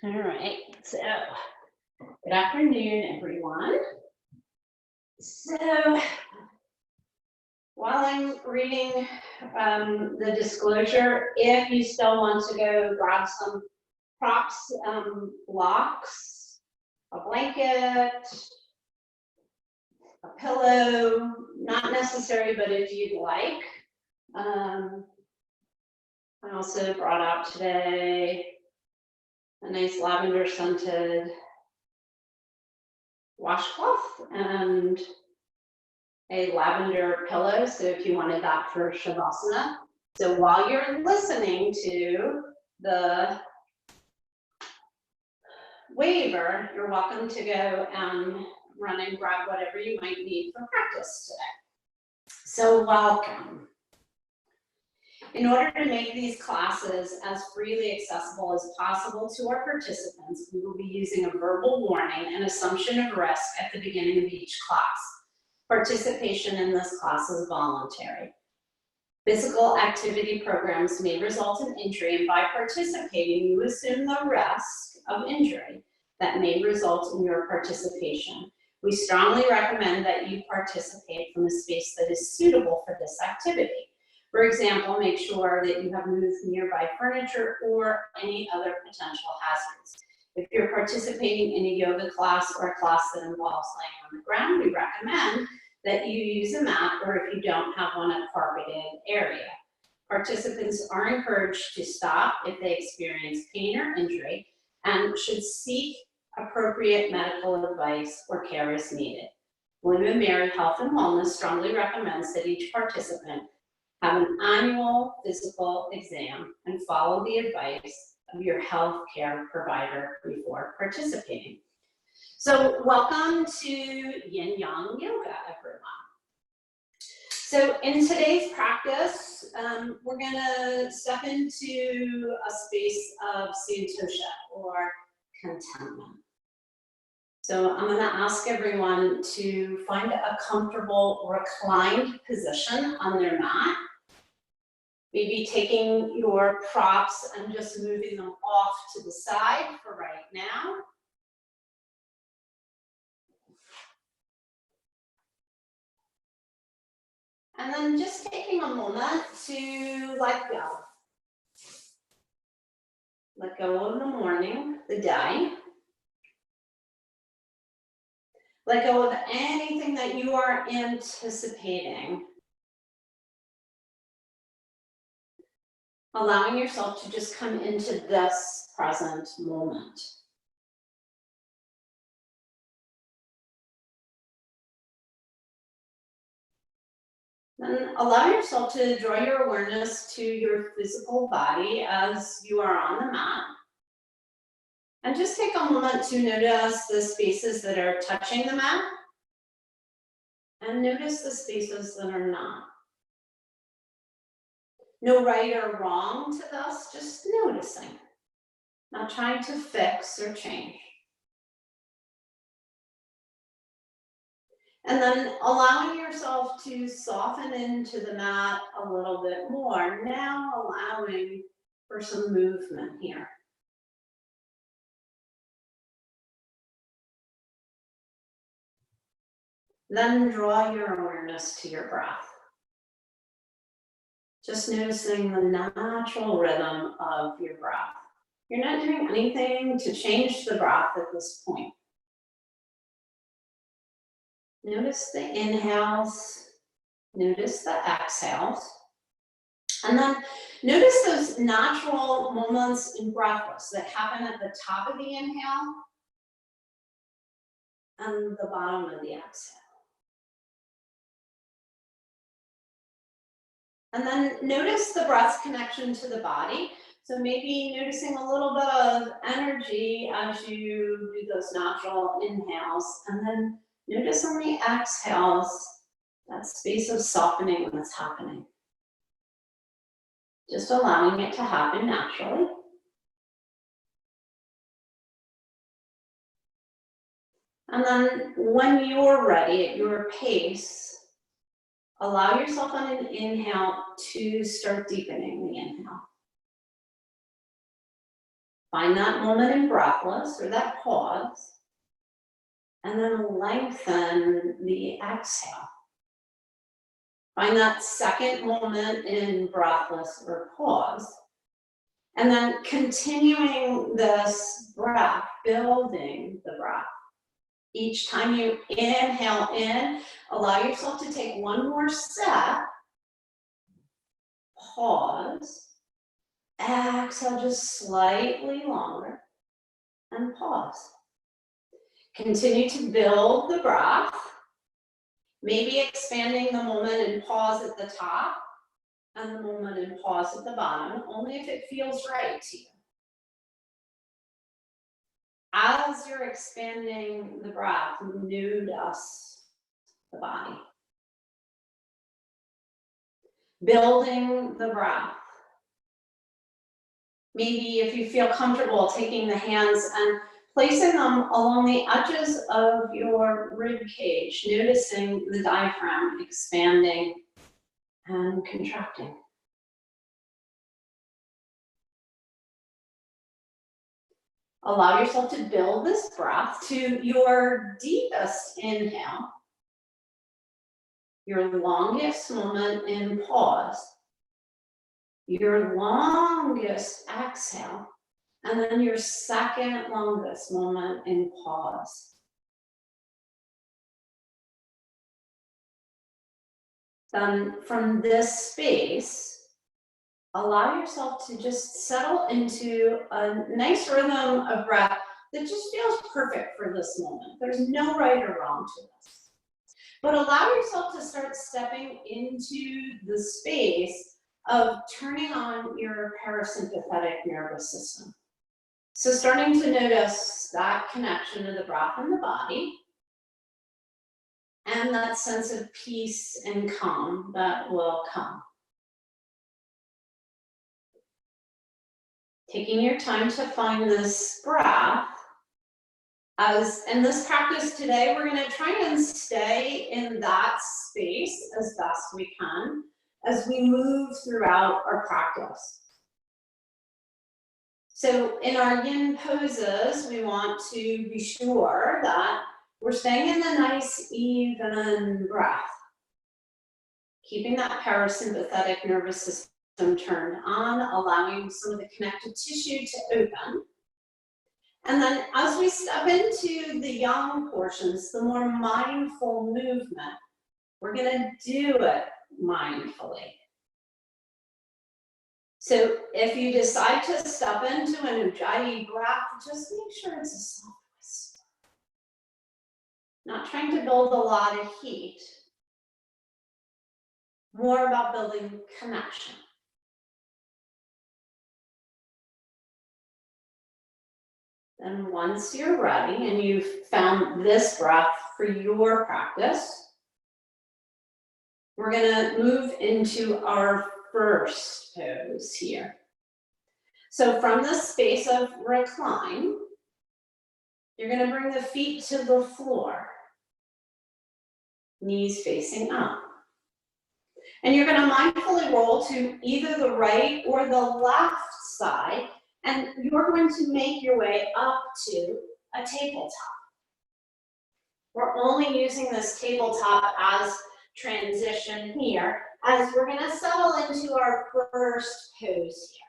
All right, so good afternoon, everyone. So while I'm reading the disclosure, if you still want to go grab some props, blocks, a blanket, a pillow, not necessary, but if you'd like. I also brought out today a nice lavender scented washcloth and a lavender pillow. So if you wanted that for Shavasana. So while you're listening to the waiver, you're welcome to go and run and grab whatever you might need for practice today. So welcome. In order to make these classes as freely accessible as possible to our participants, we will be using a verbal warning and assumption of risk at the beginning of each class. Participation in this class is voluntary. Physical activity programs may result in injury, and by participating, you assume the risk of injury that may result in your participation. We strongly recommend that you participate from a space that is suitable for this activity. For example, make sure that you have moved nearby furniture or any other potential hazards. If you're participating in a yoga class or a class that involves laying on the ground, we recommend that you use a mat, or if you don't have one, a carpeted area. Participants are encouraged to stop if they experience pain or injury and should seek appropriate medical advice or care as needed. William & Mary Health and Wellness strongly recommends that each participant have an annual physical exam and follow the advice of your healthcare provider before participating. So welcome to Yin-Yang Yoga, everyone. So in today's practice, we're gonna step into a space of santosha, or contentment. So I'm gonna ask everyone to find a comfortable reclined position on their mat. Maybe taking your props and just moving them off to the side for right now. And then just taking a moment to let go. Let go of the morning, the day. Let go of anything that you are anticipating. Allowing yourself to just come into this present moment. Then allow yourself to draw your awareness to your physical body as you are on the mat. And just take a moment to notice the spaces that are touching the mat. And notice the spaces that are not. No right or wrong to this, just noticing. Not trying to fix or change. And then allowing yourself to soften into the mat a little bit more. Now allowing for some movement here. Then draw your awareness to your breath. Just noticing the natural rhythm of your breath. You're not doing anything to change the breath at this point. Notice the inhales, notice the exhales, and then notice those natural moments in breathless that happen at the top of the inhale and the bottom of the exhale. And then notice the breath's connection to the body. So maybe noticing a little bit of energy as you do those natural inhales, and then notice on the exhales, that space of softening that's happening. Just allowing it to happen naturally. And then when you're ready at your pace, allow yourself on an inhale to start deepening the inhale. Find that moment in breathless or that pause, and then lengthen the exhale. Find that second moment in breathless or pause, and then continuing this breath, building the breath. Each time you inhale in, allow yourself to take one more step, pause, exhale just slightly longer, and pause. Continue to build the breath, maybe expanding the moment in pause at the top and the moment in pause at the bottom, only if it feels right to you. As you're expanding the breath, notice the body. Building the breath. Maybe if you feel comfortable, taking the hands and placing them along the edges of your rib cage, noticing the diaphragm expanding and contracting. Allow yourself to build this breath to your deepest inhale, your longest moment in pause, your longest exhale, and then your second longest moment in pause. Then from this space, allow yourself to just settle into a nice rhythm of breath that just feels perfect for this moment. There's no right or wrong to this. But allow yourself to start stepping into the space of turning on your parasympathetic nervous system. So starting to notice that connection to the breath and the body, and that sense of peace and calm that will come. Taking your time to find this breath. In this practice today, we're going to try and stay in that space as best we can as we move throughout our practice. So in our yin poses, we want to be sure that we're staying in a nice, even breath. Keeping that parasympathetic nervous system turned on, allowing some of the connective tissue to open. And then as we step into the yang portions, the more mindful movement, we're going to do it mindfully. So if you decide to step into an ujjayi breath, just make sure it's a soft whisper. Not trying to build a lot of heat. More about building connection. Then once you're ready and you've found this breath for your practice, we're going to move into our first pose here. So from the space of recline, you're going to bring the feet to the floor, knees facing up. And you're going to mindfully roll to either the right or the left side, and you're going to make your way up to a tabletop. We're only using this tabletop as transition here, as we're going to settle into our first pose here.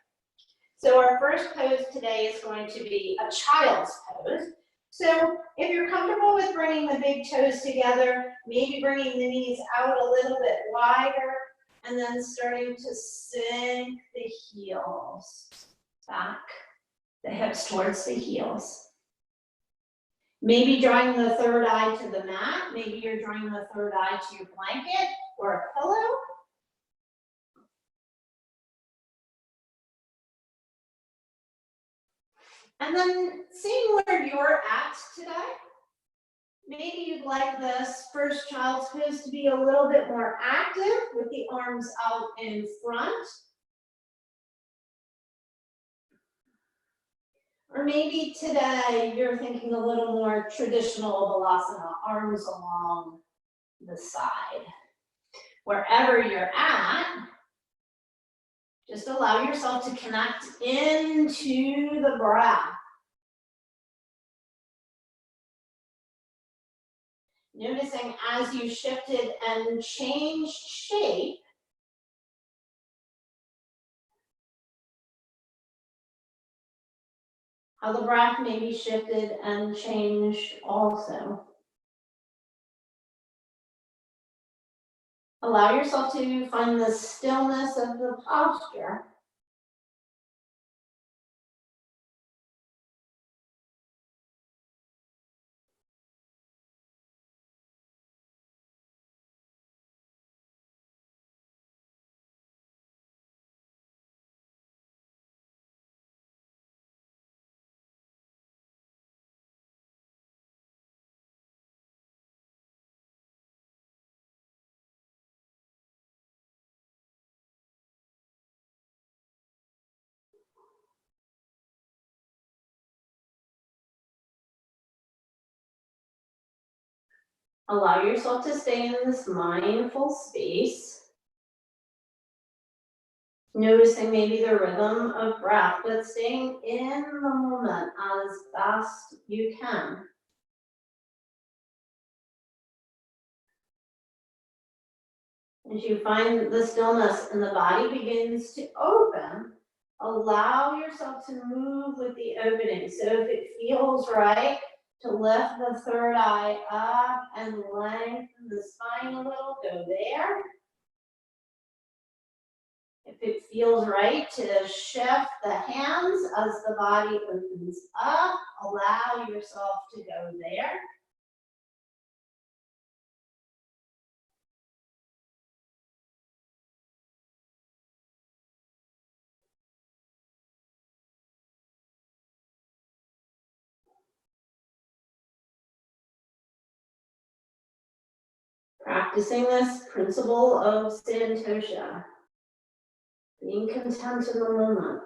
So our first pose today is going to be a child's pose. So if you're comfortable with bringing the big toes together, maybe bringing the knees out a little bit wider, and then starting to sink the heels back, the hips towards the heels. Maybe drawing the third eye to the mat. Maybe you're drawing the third eye to your blanket or a pillow. And then seeing where you're at today. Maybe you'd like this first child's pose to be a little bit more active with the arms out in front. Or maybe today you're thinking a little more traditional balasana, arms along the side. Wherever you're at, Just allow yourself to connect into the breath. Noticing as you shifted and changed shape, how the breath maybe shifted and changed also. Allow yourself to find the stillness of the posture. Allow yourself to stay in this mindful space, noticing maybe the rhythm of breath, but staying in the moment as best you can. As you find the stillness and the body begins to open, allow yourself to move with the opening. So if it feels right, to lift the third eye up and lengthen the spine a little, go there. If it feels right to shift the hands as the body opens up, allow yourself to go there. Practicing this principle of Santosha, being content in the moment.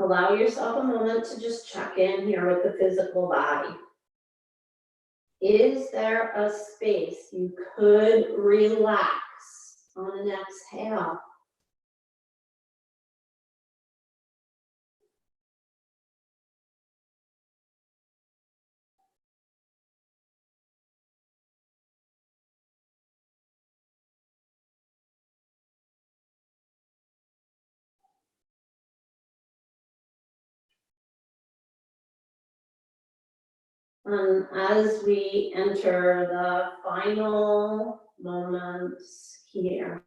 Allow yourself a moment to just check in here with the physical body. Is there a space you could relax on an exhale? As we enter the final moments here,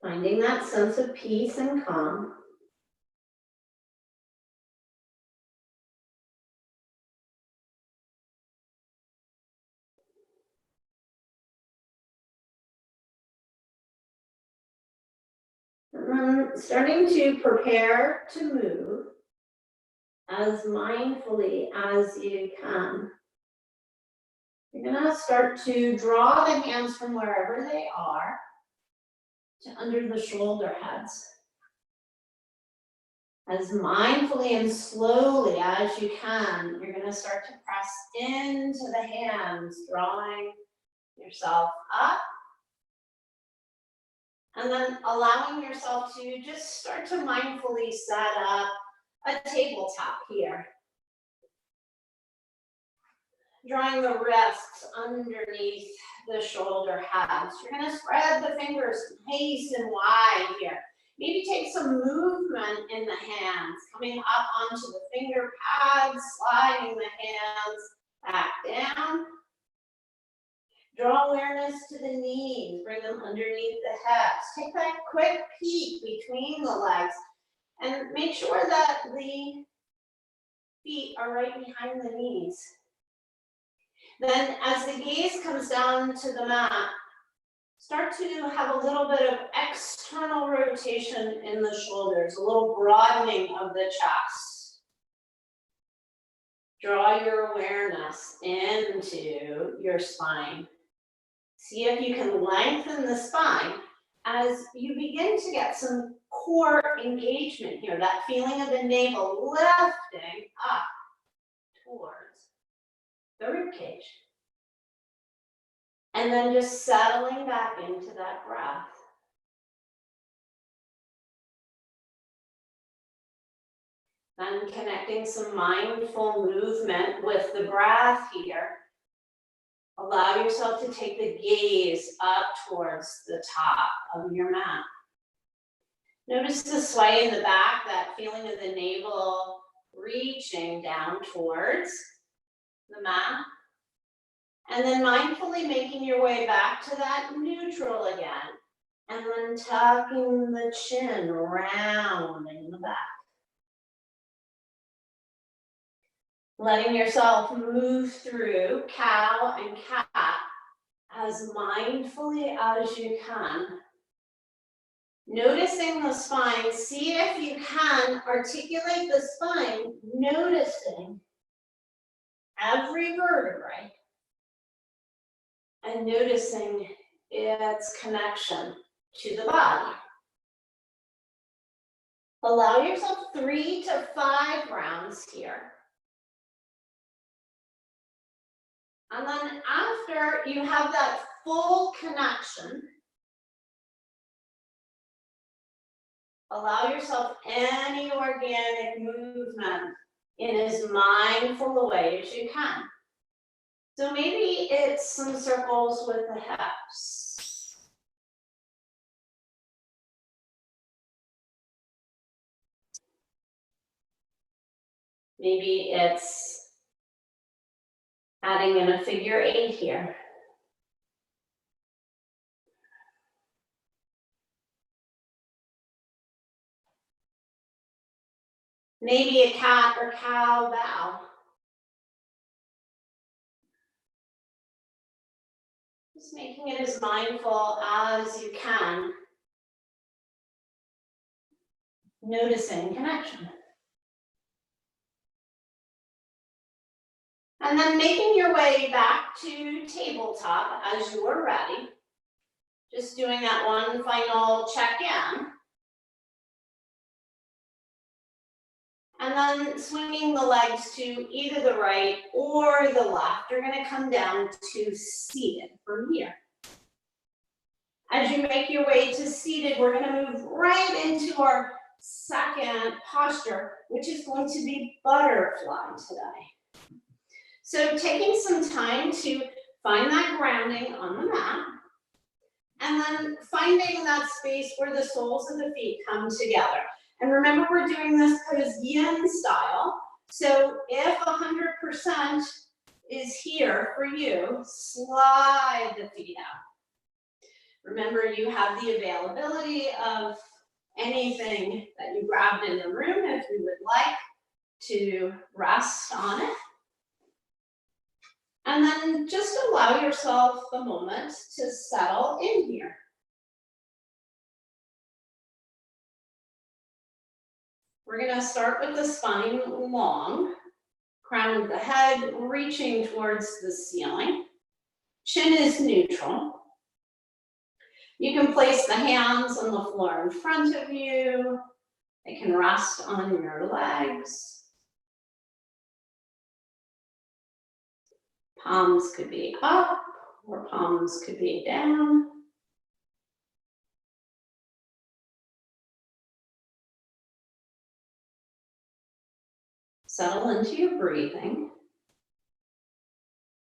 finding that sense of peace and calm. And then starting to prepare to move as mindfully as you can. You're gonna start to draw the hands from wherever they are to under the shoulder heads. As mindfully and slowly as you can, you're gonna start to press into the hands, drawing yourself up. And then allowing yourself to just start to mindfully set up a tabletop here. Drawing the wrists underneath the shoulder heads. You're gonna spread the fingers nice and wide here. Maybe take some movement in the hands, coming up onto the finger pads, sliding the hands back down. Draw awareness to the knees, bring them underneath the hips. Take that quick peek between the legs and make sure that the feet are right behind the knees. Then as the gaze comes down to the mat, Start to have a little bit of external rotation in the shoulders, a little broadening of the chest. Draw your awareness into your spine. See if you can lengthen the spine as you begin to get some core engagement here, that feeling of the navel lifting up towards the ribcage. And then just settling back into that breath. Then connecting some mindful movement with the breath here. Allow yourself to take the gaze up towards the top of your mat. Notice the sway in the back, that feeling of the navel reaching down towards the mat. And then mindfully making your way back to that neutral again. And then tucking the chin round in the back. Letting yourself move through cow and cat as mindfully as you can. Noticing the spine, see if you can articulate the spine, noticing every vertebrae and noticing its connection to the body. Allow yourself 3 to 5 rounds here. And then after you have that full connection, allow yourself any organic movement in as mindful a way as you can. So maybe it's some circles with the hips. Maybe it's adding in a figure 8 here. Maybe a cat or cow bow. Just making it as mindful as you can. Noticing connection. And then making your way back to tabletop as you are ready. Just doing that one final check-in. And then swinging the legs to either the right or the left. You're going to come down to seated from here. As you make your way to seated, we're going to move right into our second posture, which is going to be butterfly today. So taking some time to find that grounding on the mat, and then finding that space where the soles of the feet come together. And remember, we're doing this because yin style. So if 100% is here for you, slide the feet out. Remember, you have the availability of anything that you grabbed in the room if you would like to rest on it. And then just allow yourself the moment to settle in here. We're going to start with the spine long, crown of the head reaching towards the ceiling. Chin is neutral. You can place the hands on the floor in front of you. They can rest on your legs. Palms could be up or palms could be down. Settle into your breathing.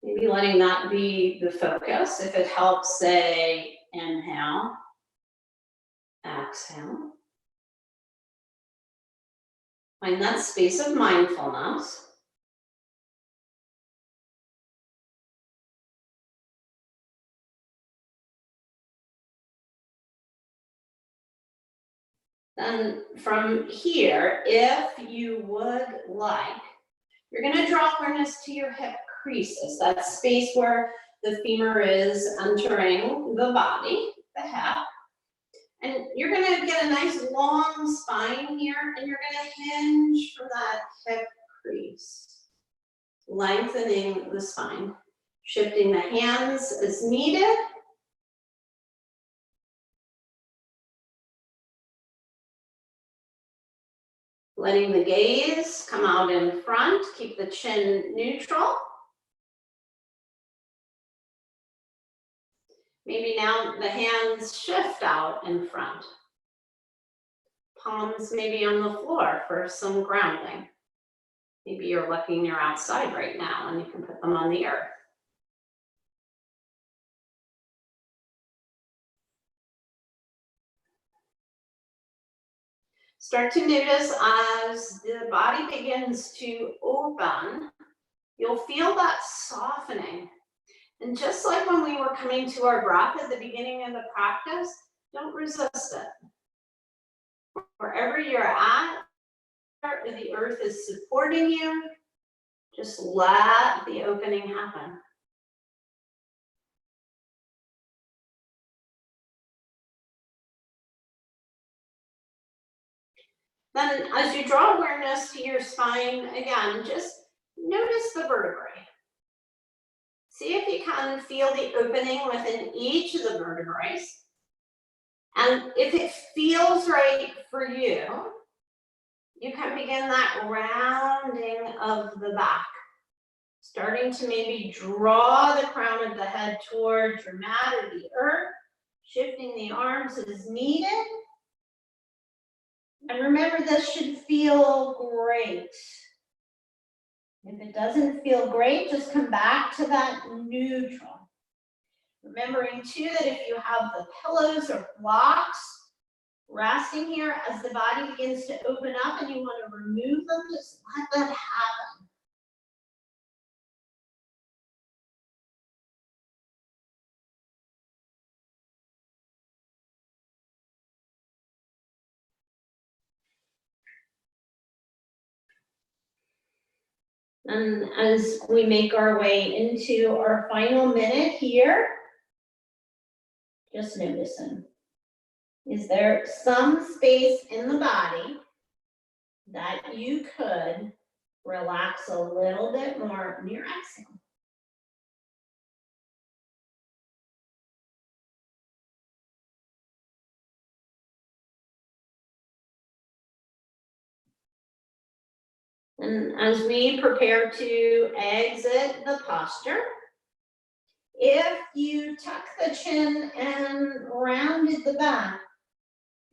Maybe letting that be the focus. If it helps, say, inhale, exhale. Find that space of mindfulness. Then from here, if you would like, you're going to draw awareness to your hip creases, that space where the femur is entering the body. the hip. And you're gonna get a nice long spine here, and you're gonna hinge from that hip crease, lengthening the spine, shifting the hands as needed. Letting the gaze come out in front, keep the chin neutral. Maybe now the hands shift out in front. Palms maybe on the floor for some grounding. Maybe you're lucky and you're outside right now and you can put them on the earth. Start to notice as the body begins to open, you'll feel that softening. And just like when we were coming to our breath at the beginning of the practice, don't resist it. Wherever you're at, the earth is supporting you, just let the opening happen. Then as you draw awareness to your spine, again, just notice the vertebrae. See if you can feel the opening within each of the vertebrae. And if it feels right for you, you can begin that rounding of the back. Starting to maybe draw the crown of the head towards your mat or the earth, shifting the arms as needed. And remember, this should feel great. If it doesn't feel great, just come back to that neutral. Remembering too that if you have the pillows or blocks resting here, as the body begins to open up and you want to remove them, just let that happen. And as we make our way into our final minute here, just noticing, is there some space in the body that you could relax a little bit more on your exhale? And as we prepare to exit the posture, if you tuck the chin and rounded the back,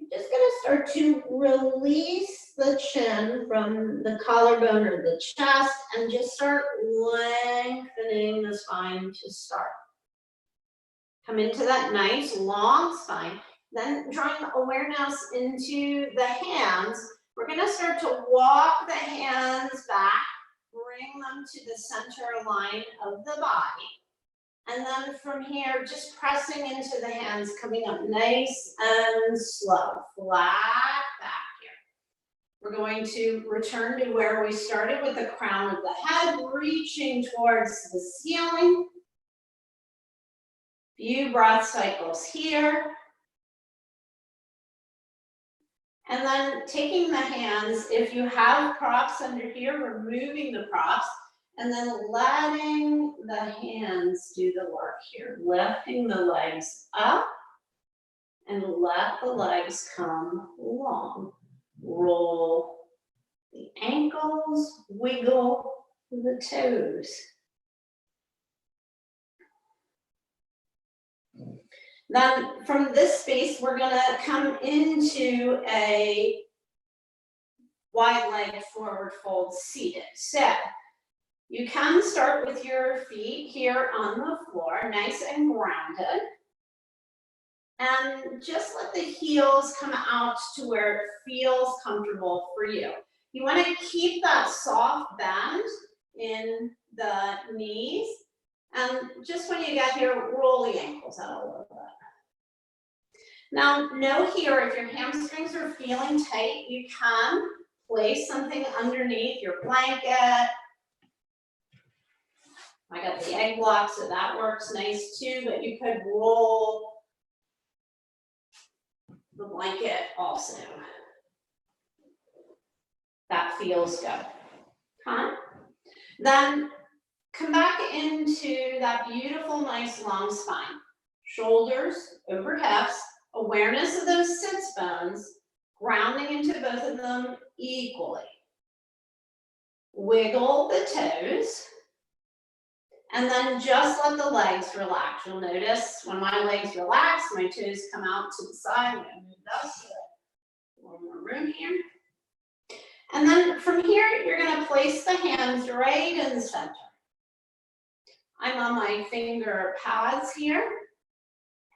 you're just going to start to release the chin from the collarbone or the chest and just start lengthening the spine to start. Come into that nice long spine, then drawing awareness into the hands. We're going to start to walk the hands back, bring them to the center line of the body. And then from here, just pressing into the hands, coming up nice and slow, flat back here. We're going to return to where we started with the crown of the head, reaching towards the ceiling. Few breath cycles here. And then taking the hands, if you have props under here, removing the props, and then letting the hands do the work here. Lifting the legs up and let the legs come long. Roll the ankles, wiggle the toes. Then from this space, we're going to come into a wide leg forward fold seated. So you can start with your feet here on the floor, nice and grounded. And just let the heels come out to where it feels comfortable for you. You want to keep that soft bend in the knees. And just when you get here, roll the ankles out a little bit. Now, know here, if your hamstrings are feeling tight, you can place something underneath your blanket. I got the egg block, so that works nice too, but you could roll the blanket also. That feels good. Huh? Then come back into that beautiful, nice long spine. Shoulders over hips, awareness of those sits bones, grounding into both of them equally. Wiggle the toes, and then just let the legs relax. You'll notice when my legs relax, my toes come out to the side. I'm gonna move this so a little more room here. And then from here, you're gonna place the hands right in the center. I'm on my finger pads here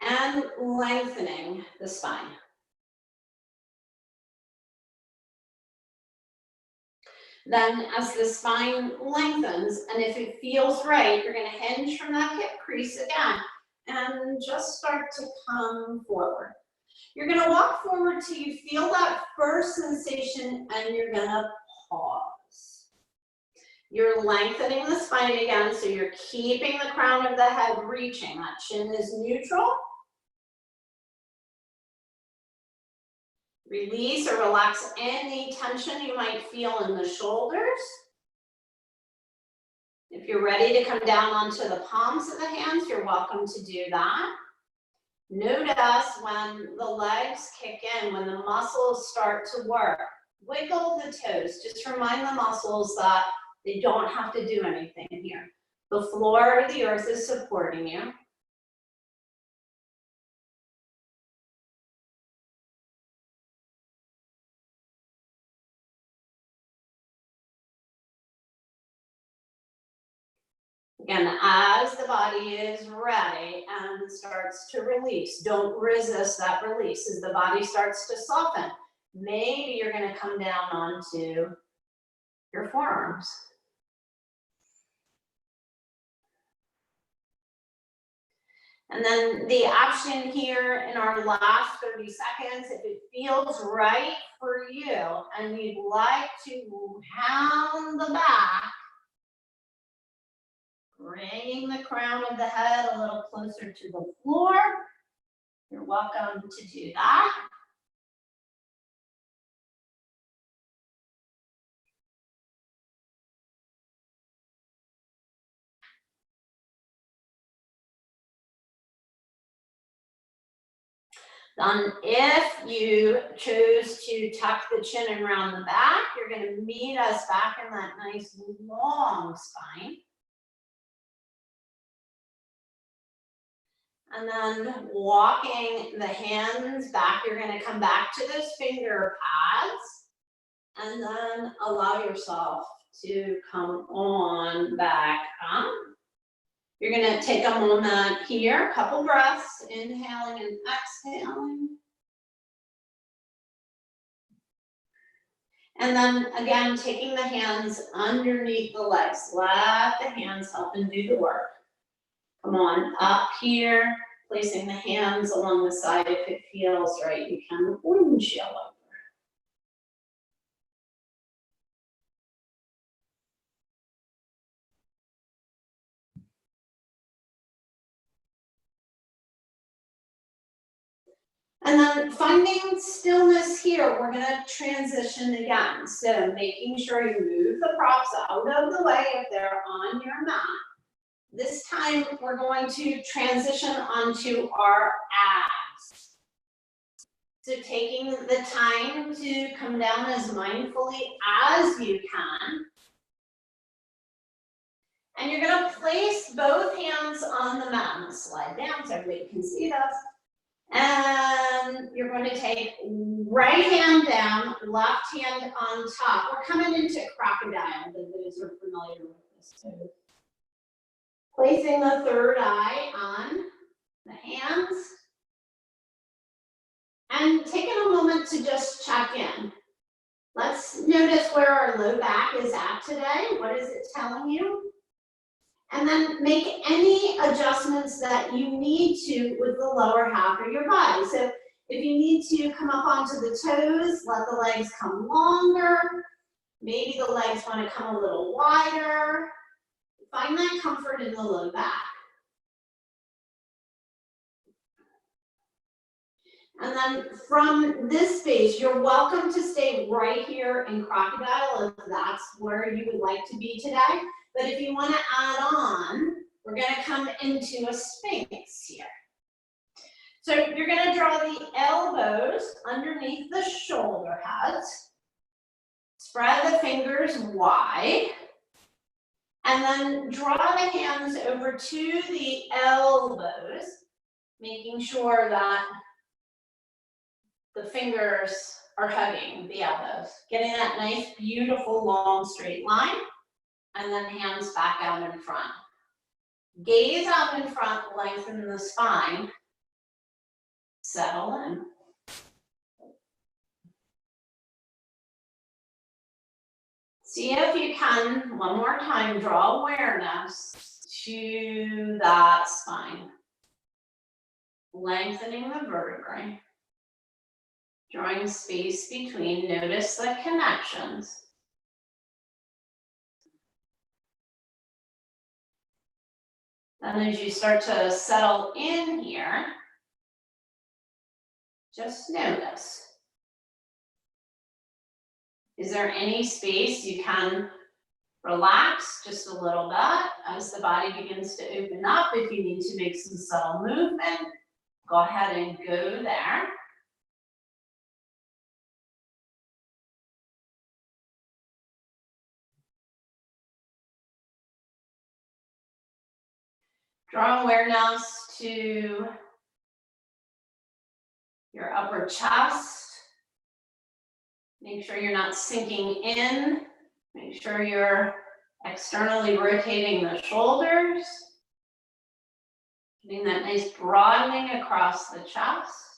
and lengthening the spine. Then as the spine lengthens, and if it feels right, you're gonna hinge from that hip crease again and just start to come forward. You're gonna walk forward till you feel that first sensation and you're gonna pause. You're lengthening the spine again, so you're keeping the crown of the head reaching. That chin is neutral. Release or relax any tension you might feel in the shoulders. If you're ready to come down onto the palms of the hands, you're welcome to do that. Notice when the legs kick in, when the muscles start to work, wiggle the toes. Just remind the muscles that they don't have to do anything here. The floor or the earth is supporting you. Again, as the body is ready and starts to release, don't resist that release. As the body starts to soften, maybe you're going to come down onto your forearms. And then the option here in our last 30 seconds, if it feels right for you and you'd like to pound the back, bringing the crown of the head a little closer to the floor, you're welcome to do that. Then if you choose to tuck the chin and round the back, you're going to meet us back in that nice long spine. And then walking the hands back, you're going to come back to those finger pads. And then allow yourself to come on back up. You're going to take a moment here, a couple breaths, inhaling and exhaling. And then again, taking the hands underneath the legs. Let the hands help and do the work. Come on up here, placing the hands along the side. If it feels right, you can windshield over. And then finding stillness here, we're going to transition again. So making sure you move the props out of the way if they're on your mat. This time we're going to transition onto our abs. So taking the time to come down as mindfully as you can. And you're going to place both hands on the mat and slide down so everybody can see this. And you're going to take right hand down, left hand on top. We're coming into crocodile, those are familiar with this too. Placing the third eye on the hands. And taking a moment to just check in. Let's notice where our low back is at today. What is it telling you? And then make any adjustments that you need to with the lower half of your body. So if you need to come up onto the toes, let the legs come longer. Maybe the legs want to come a little wider. Find that comfort in the low back. And then from this space, you're welcome to stay right here in crocodile if that's where you would like to be today. But if you want to add on, we're going to come into a sphinx here. So you're going to draw the elbows underneath the shoulder heads. Spread the fingers wide. And then draw the hands over to the elbows, making sure that the fingers are hugging the elbows. Getting that nice, beautiful, long, straight line. And then hands back out in front. Gaze out in front, lengthen the spine. Settle in. See if you can, one more time, draw awareness to that spine. Lengthening the vertebrae. Drawing space between, notice the connections. Then as you start to settle in here, just notice. Is there any space you can relax just a little bit as the body begins to open up? If you need to make some subtle movement, go ahead and go there. Draw awareness to your upper chest. Make sure you're not sinking in. Make sure you're externally rotating the shoulders. Getting that nice broadening across the chest.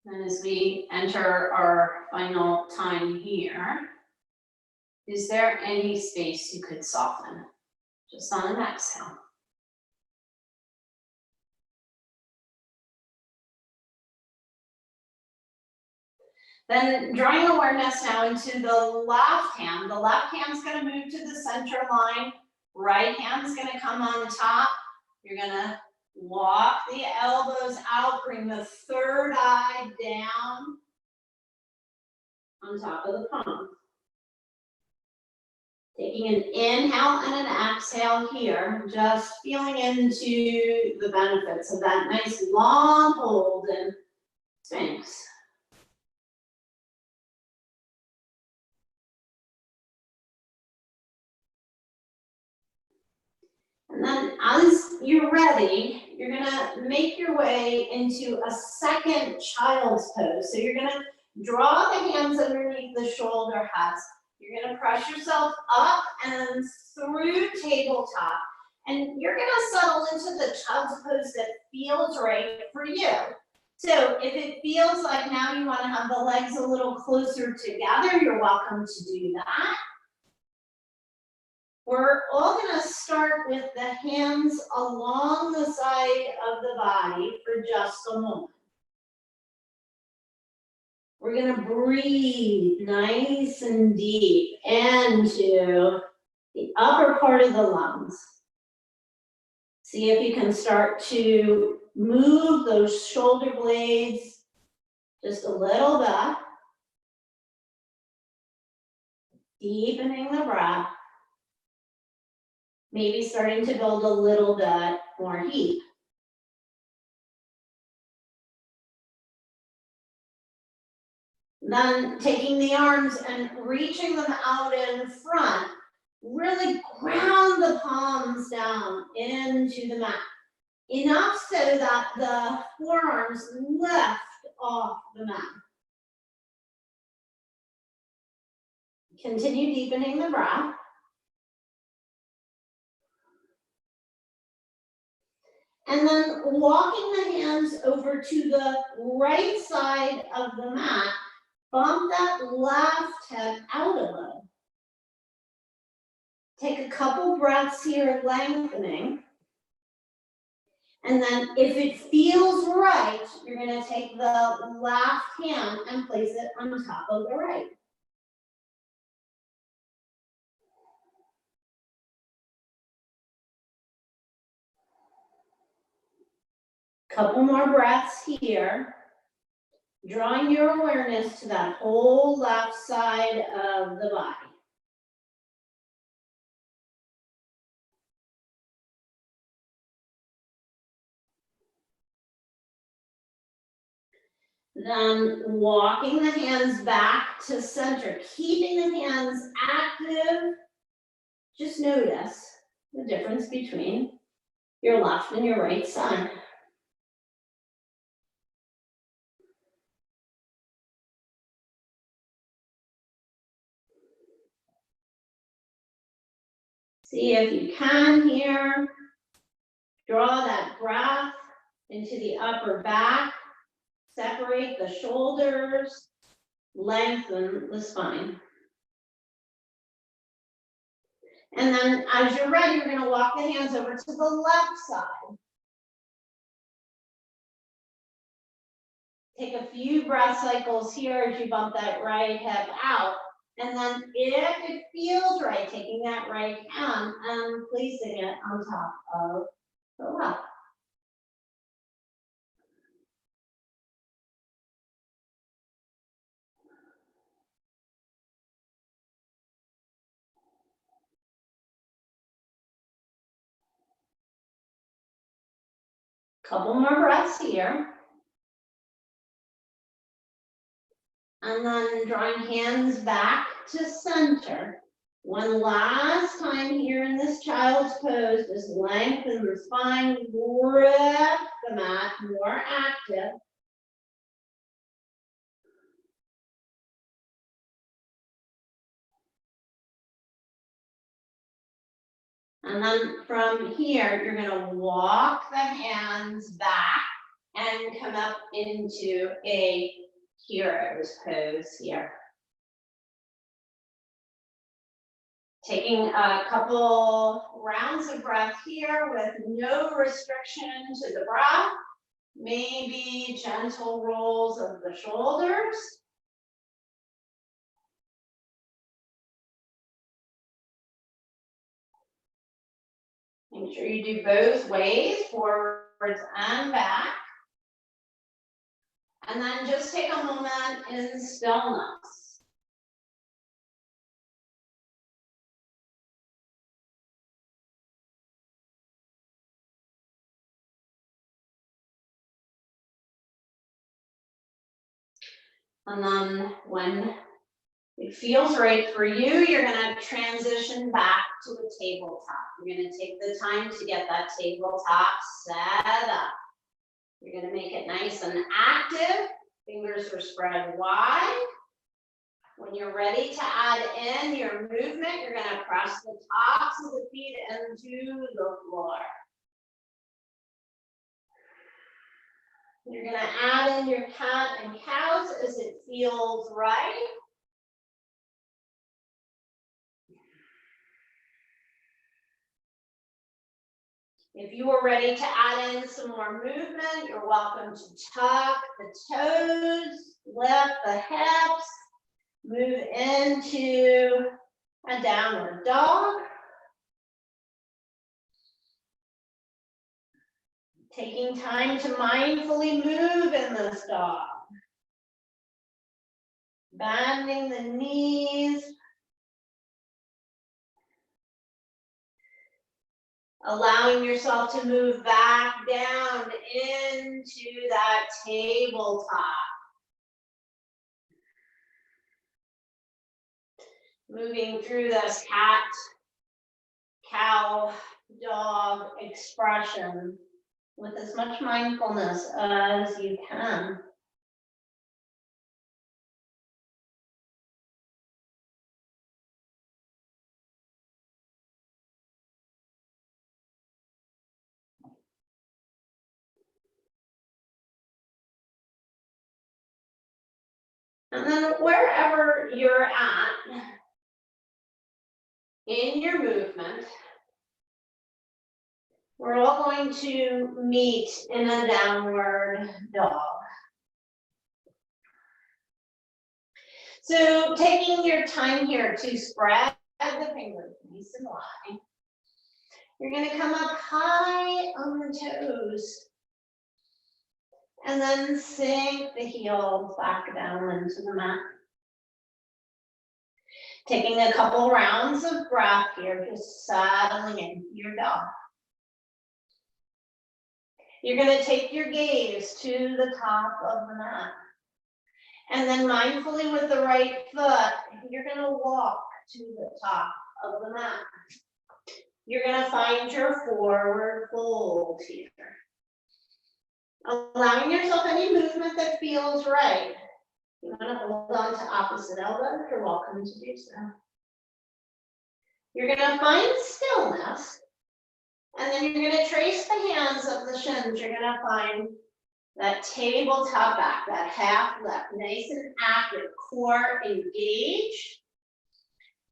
And as we enter our final time here, is there any space you could soften? Just on an exhale. Then drawing awareness now into the left hand. The left hand's going to move to the center line. Right hand's going to come on top. You're going to walk the elbows out, bring the third eye down on top of the palm. Taking an inhale and an exhale here, just feeling into the benefits of that nice long hold in Sphinx. And then as you're ready, you're gonna make your way into a second child's pose. So you're gonna draw the hands underneath the shoulder heads. You're gonna press yourself up and through tabletop. And you're gonna settle into the child's pose that feels right for you. So if it feels like now you wanna have the legs a little closer together, you're welcome to do that. We're all going to start with the hands along the side of the body for just a moment. We're going to breathe nice and deep into the upper part of the lungs. See if you can start to move those shoulder blades just a little bit. Deepening the breath. Maybe starting to build a little bit more heat. Then taking the arms and reaching them out in front, really ground the palms down into the mat. Enough so that the forearms lift off the mat. Continue deepening the breath. And then walking the hands over to the right side of the mat, bump that left hip out a little. Take a couple breaths here, lengthening. And then if it feels right, you're going to take the left hand and place it on top of the right. Couple more breaths here. Drawing your awareness to that whole left side of the body. Then walking the hands back to center, keeping the hands active. Just notice the difference between your left and your right side. See if you can here. Draw that breath into the upper back. Separate the shoulders. Lengthen the spine. And then as you're ready, you're going to walk the hands over to the left side. Take a few breath cycles here as you bump that right hip out. And then if it feels right, taking that right hand and placing it on top of the left. Couple more breaths here. And then drawing hands back to center. One last time here in this child's pose, just lengthen the spine, grip the mat, more active. And then from here, you're going to walk the hands back and come up into a hero's pose here. Taking a couple rounds of breath here with no restriction to the breath. Maybe gentle rolls of the shoulders. Make sure you do both ways, forwards and back. And then just take a moment in stillness. And then when it feels right for you, you're going to transition back to a tabletop. You're going to take the time to get that tabletop set up. You're going to make it nice and active. Fingers are spread wide. When you're ready to add in your movement, you're going to press the tops of the feet into the floor. You're going to add in your cat and cows as it feels right. If you are ready to add in some more movement, you're welcome to tuck the toes, lift the hips, move into a downward dog. Taking time to mindfully move in this dog. Bending the knees. Allowing yourself to move back down into that tabletop. Moving through this cat, cow, dog expression with as much mindfulness as you can. And then wherever you're at in your movement, We're all going to meet in a downward dog. So taking your time here to spread the fingers nice and wide. You're going to come up high on the toes. And then sink the heels back down into the mat. Taking a couple rounds of breath here, just settling into your dog. You're going to take your gaze to the top of the mat. And then mindfully with the right foot, you're going to walk to the top of the mat. You're going to find your forward fold here. Allowing yourself any movement that feels right. You want to hold on to opposite elbow, you're welcome to do so. You're going to find stillness, and then you're going to trace the hands up the shins. You're going to find that tabletop back, that half left, nice and active, core engaged.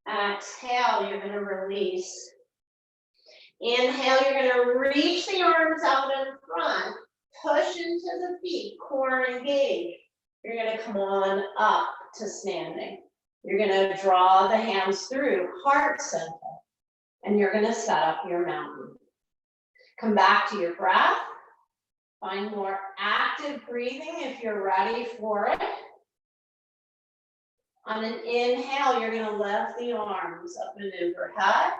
Exhale, you're going to release. Inhale, you're going to reach the arms out in front, push into the feet, core engaged. You're going to come on up to standing. You're going to draw the hands through heart center, and you're going to set up your mountain. Come back to your breath. Find more active breathing if you're ready for it. On an inhale, you're going to lift the arms up and overhead.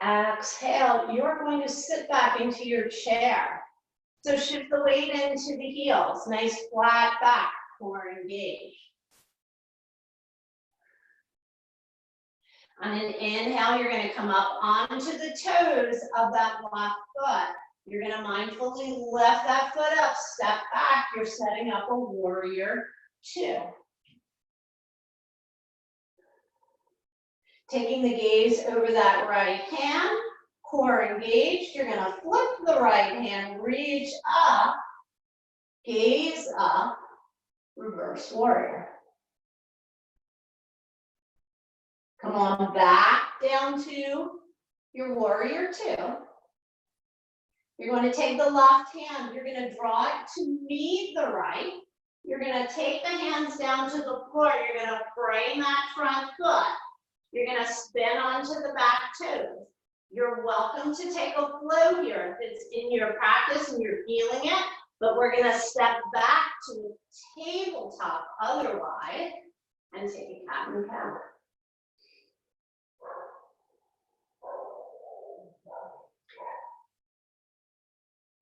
Exhale, you're going to sit back into your chair. So shift the weight into the heels. Nice flat back, core engaged. On an inhale, you're going to come up onto the toes of that left foot. You're going to mindfully lift that foot up, step back. You're setting up a warrior two. Taking the gaze over that right hand, core engaged. You're going to flip the right hand, reach up, gaze up, reverse warrior. Come on back down to your warrior two. You're going to take the left hand, you're going to draw it to meet the right. You're going to take the hands down to the floor. You're going to frame that front foot. You're going to spin onto the back toes. You're welcome to take a flow here if it's in your practice and you're feeling it, but we're going to step back to tabletop otherwise and take a cat and cow.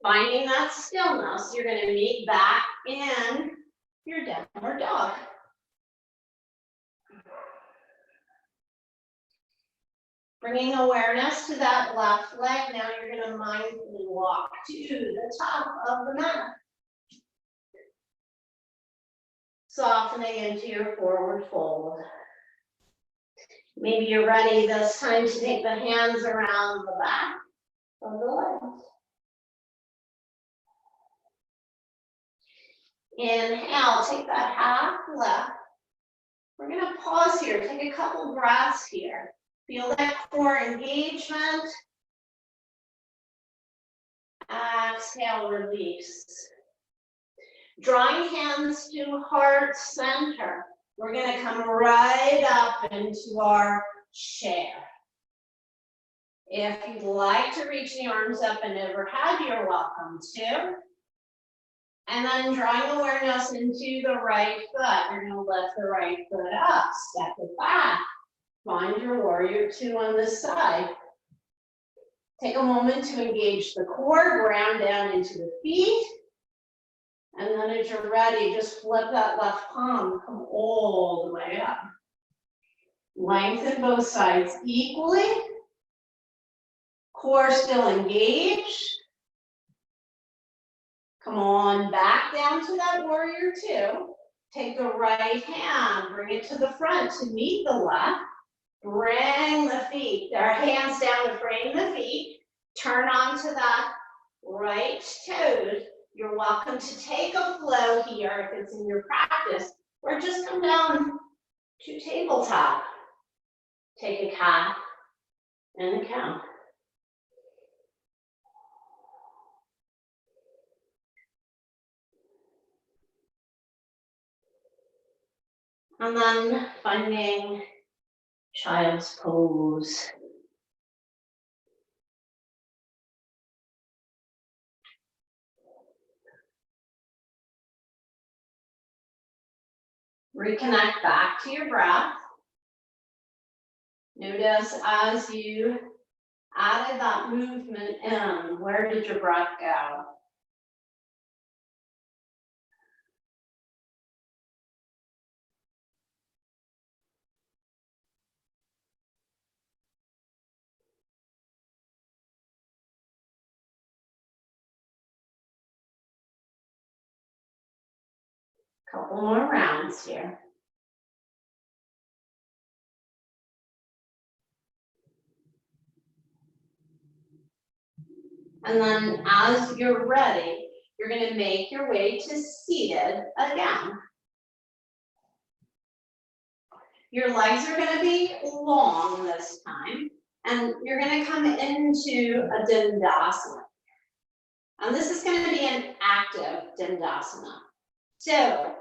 Finding that stillness, you're going to meet back in your downward dog. Bringing awareness to that left leg. Now you're going to mindfully walk to the top of the mat. Softening into your forward fold. Maybe you're ready this time to take the hands around the back of the legs. Inhale, take that half lift. We're going to pause here, take a couple breaths here. Feel that core engagement. Exhale, release. Drawing hands to heart center. We're going to come right up into our chair. If you'd like to reach the arms up and overhead, you're welcome to. And then drawing awareness into the right foot. You're going to lift the right foot up, step it back. Find your warrior two on this side. Take a moment to engage the core, ground down into the feet. And then as you're ready, just flip that left palm, come all the way up. Lengthen both sides equally. Core still engaged. Come on back down to that warrior two. Take the right hand, bring it to the front to meet the left. Bring the feet, our hands down to frame the feet. Turn onto that right toes. You're welcome to take a flow here if it's in your practice, or just come down to tabletop. Take a cat and a cow. And then finding child's pose. Reconnect back to your breath. Notice as you added that movement in, where did your breath go? Couple more rounds here. And then as you're ready, you're going to make your way to seated again. Your legs are going to be long this time, and you're going to come into a Dandasana. And this is going to be an active Dandasana. So,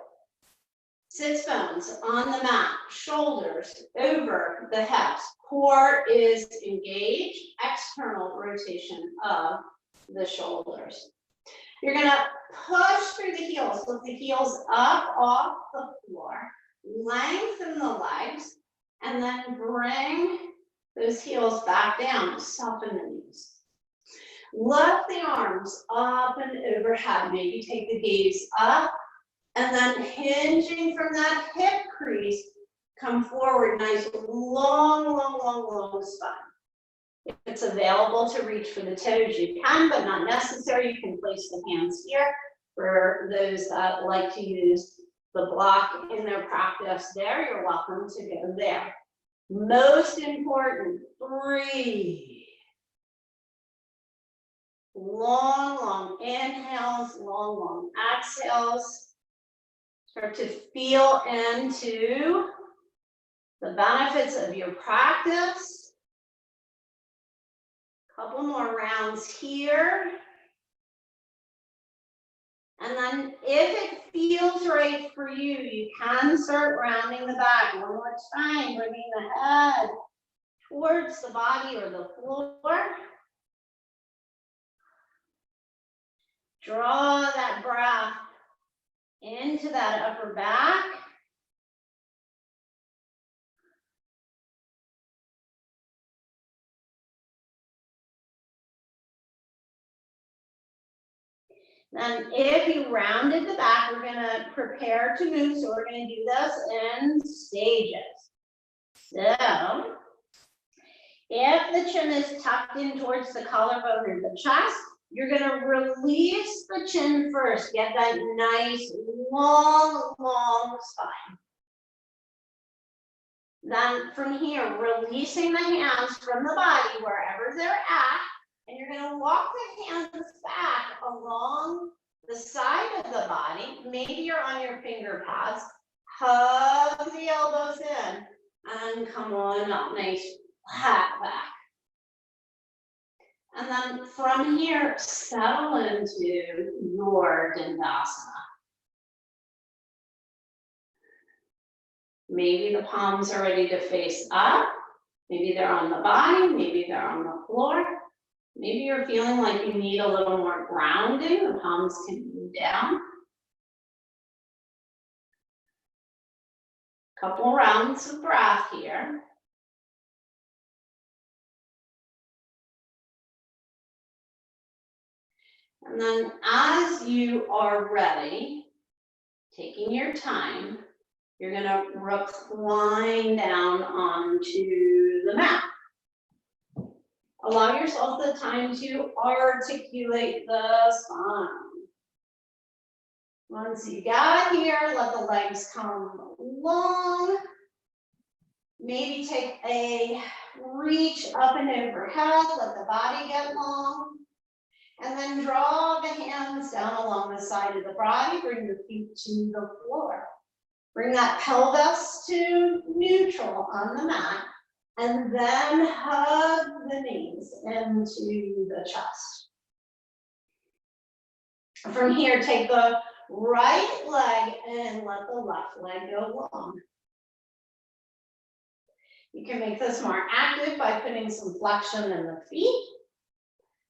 sits bones on the mat, shoulders over the hips, core is engaged, external rotation of the shoulders. You're going to push through the heels, lift the heels up off the floor, lengthen the legs, and then bring those heels back down, soften the knees. Lift the arms up and overhead, maybe take the gaze up, and then hinging from that hip crease, come forward, nice long spine. If it's available to reach for the toes, you can, but not necessary. You can place the hands here for those that like to use the block in their practice there. You're welcome to go there. Most important, breathe. Long inhales, long exhales. Start to feel into the benefits of your practice. Couple more rounds here. And then if it feels right for you, you can start rounding the back. One more time, bringing the head towards the body or the floor. Draw that breath into that upper back. Then if you rounded the back, we're going to prepare to move. So we're going to do this in stages. So if the chin is tucked in towards the collarbone or the chest, you're going to release the chin first. Get that nice, long spine. Then from here, releasing the hands from the body wherever they're at. And you're going to walk the hands back along the side of the body. Maybe you're on your finger pads. Hug the elbows in and come on up, nice flat back. And then from here, settle into your Dandasana. Maybe the palms are ready to face up. Maybe they're on the body. Maybe they're on the floor. Maybe you're feeling like you need a little more grounding. The palms can move down. Couple rounds of breath here. And then as you are ready, taking your time, you're going to recline down onto the mat. Allow yourself the time to articulate the spine. Once you got here, let the legs come long. Maybe take a reach up and overhead, let the body get long. And then draw the hands down along the side of the body, bring the feet to the floor. Bring that pelvis to neutral on the mat. And then hug the knees into the chest. From here, take the right leg and let the left leg go long. You can make this more active by putting some flexion in the feet.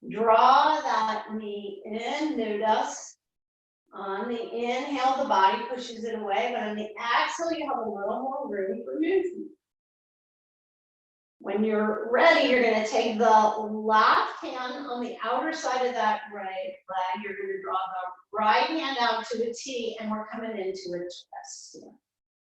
Draw that knee in, notice. On the inhale, the body pushes it away, but on the exhale, you have a little more room for movement. When you're ready, you're going to take the left hand on the outer side of that right leg. You're going to draw the right hand out to a T, and we're coming into a twist.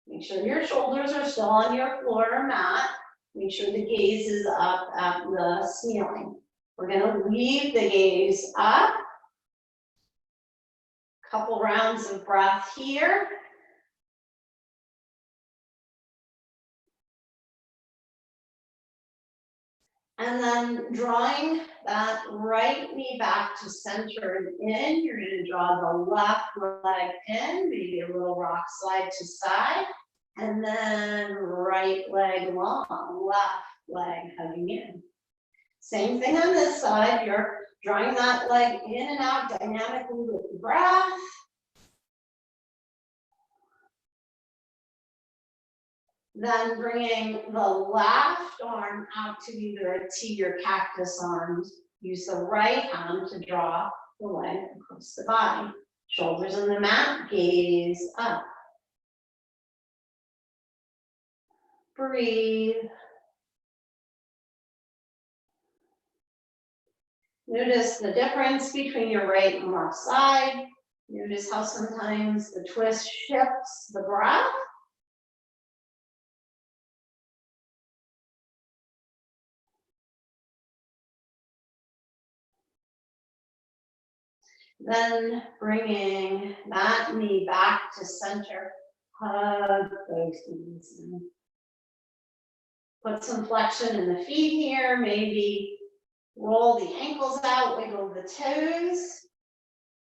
Make sure your shoulders are still on your floor or mat. Make sure the gaze is up at the ceiling. We're going to leave the gaze up. Couple rounds of breath here. And then drawing that right knee back to center in, you're going to draw the left leg in, maybe a little rock slide to side, and then right leg long, left leg hugging in. Same thing on this side, you're drawing that leg in and out dynamically with the breath. Then bringing the left arm out to either a T or cactus arms. Use the right hand to draw the leg across the body. Shoulders on the mat, gaze up. Breathe. Notice the difference between your right and left side. Notice how sometimes the twist shifts the breath. Then bringing that knee back to center. Hug those knees in. Put some flexion in the feet here. Maybe roll the ankles out, wiggle the toes.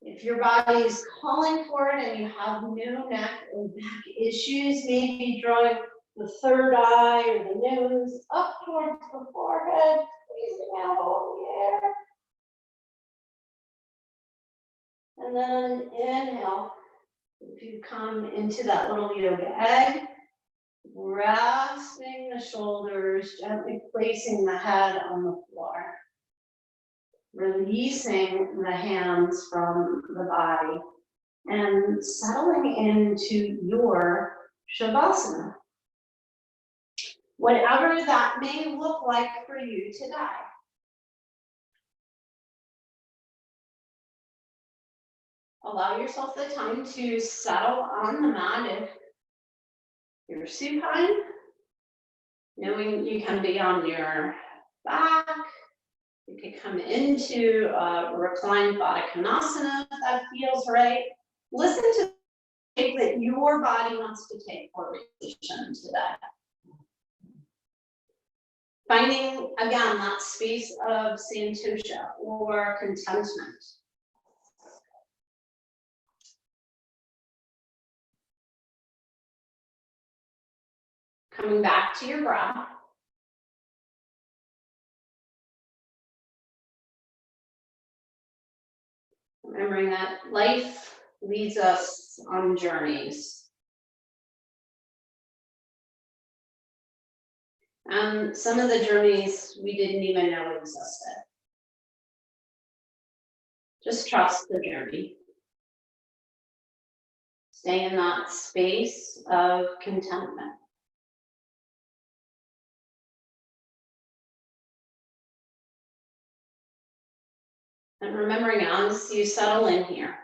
If your body is calling for it and you have no neck or back issues, maybe drawing the third eye or the nose up towards the forehead, squeezing out all the air. And then inhale, if you come into that little yoga egg, resting the shoulders, gently placing the head on the floor. Releasing the hands from the body and settling into your Shavasana. Whatever that may look like for you today. Allow yourself the time to settle on the mat if you're supine, knowing you can be on your back. You could come into reclined Baddha Konasana if that feels right. Listen to the shape that your body wants to take for relation today. Finding, again, that space of santosha or contentment. Coming back to your breath. Remembering that life leads us on journeys. And some of the journeys we didn't even know existed. Just trust the journey. Stay in that space of contentment. And remembering as you settle in here,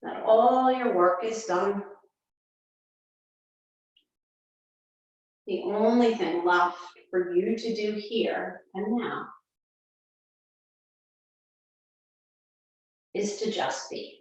that all your work is done. The only thing left for you to do here and now is to just be.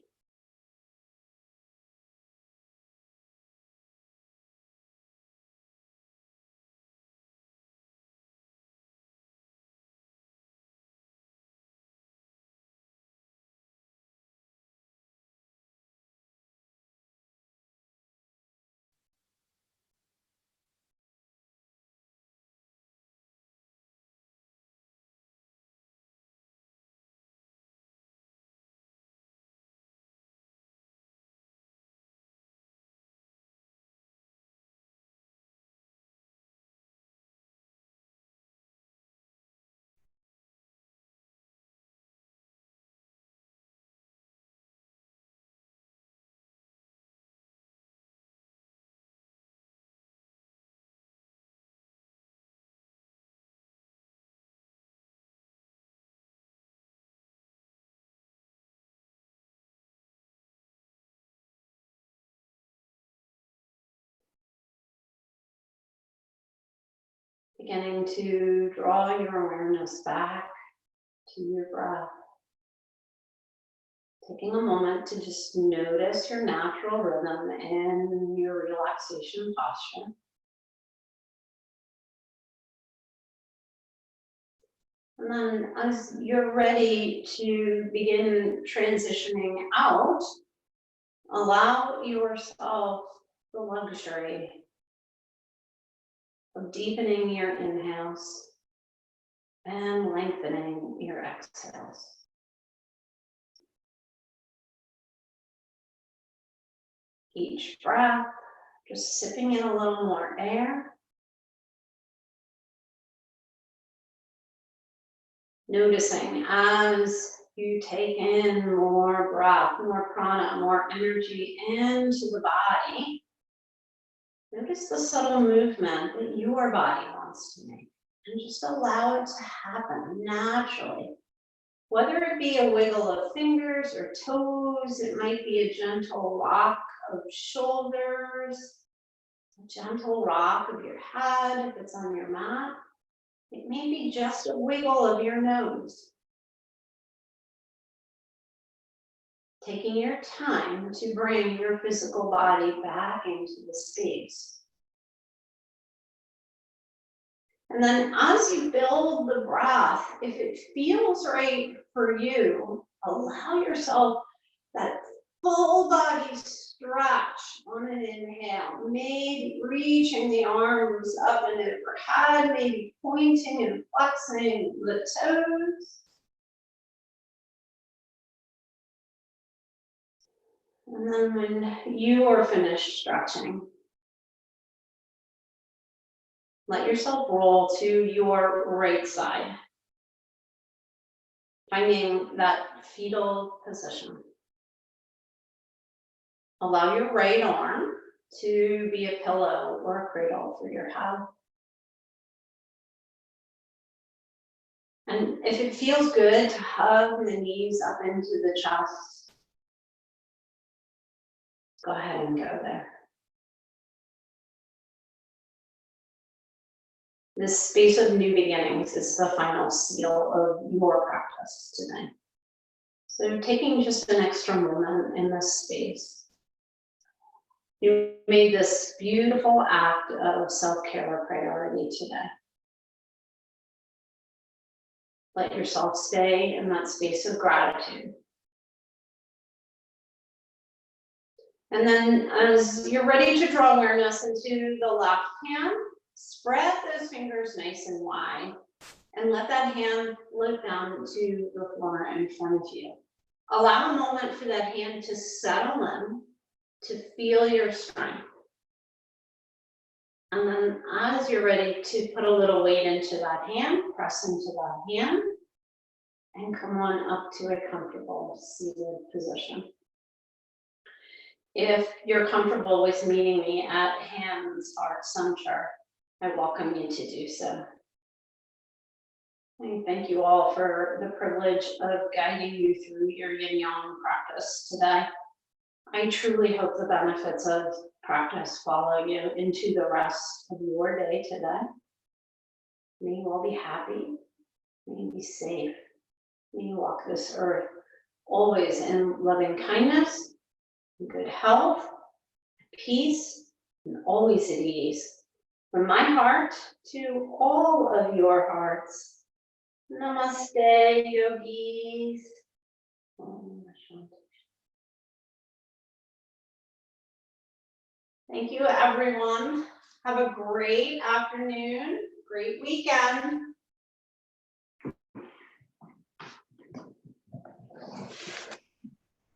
Beginning to draw your awareness back to your breath. Taking a moment to just notice your natural rhythm and your relaxation posture. And then as you're ready to begin transitioning out, allow yourself the luxury of deepening your inhales and lengthening your exhales. Each breath, just sipping in a little more air. Noticing as you take in more breath, more prana, more energy into the body. Notice the subtle movement that your body wants to make. And just allow it to happen naturally. Whether it be a wiggle of fingers or toes, it might be a gentle rock of shoulders, a gentle rock of your head if it's on your mat. It may be just a wiggle of your nose. Taking your time to bring your physical body back into the space. And then as you build the breath, if it feels right for you, allow yourself that full body stretch on an inhale. Maybe reaching the arms up and overhead, maybe pointing and flexing the toes. And then when you are finished stretching, let yourself roll to your right side, finding that fetal position. Allow your right arm to be a pillow or a cradle for your head. And if it feels good to hug the knees up into the chest, go ahead and go there. This space of new beginnings is the final seal of your practice today. So taking just an extra moment in this space. You made this beautiful act of self-care a priority today. Let yourself stay in that space of gratitude. And then as you're ready to draw awareness into the left hand, spread those fingers nice and wide and let that hand float down to the floor in front of you. Allow a moment for that hand to settle in, to feel your strength. And then as you're ready to put a little weight into that hand, press into that hand, and come on up to a comfortable seated position. If you're comfortable with meeting me at hands heart center, I welcome you to do so. I thank you all for the privilege of guiding you through your Yin-Yang practice today. I truly hope the benefits of practice follow you into the rest of your day today. May you all be happy, may you be safe, may you walk this earth always in loving kindness, in good health, peace, and always at ease. From my heart to all of your hearts, Namaste, yogis. Thank you, everyone. Have a great afternoon, great weekend.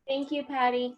Thank you, Patti.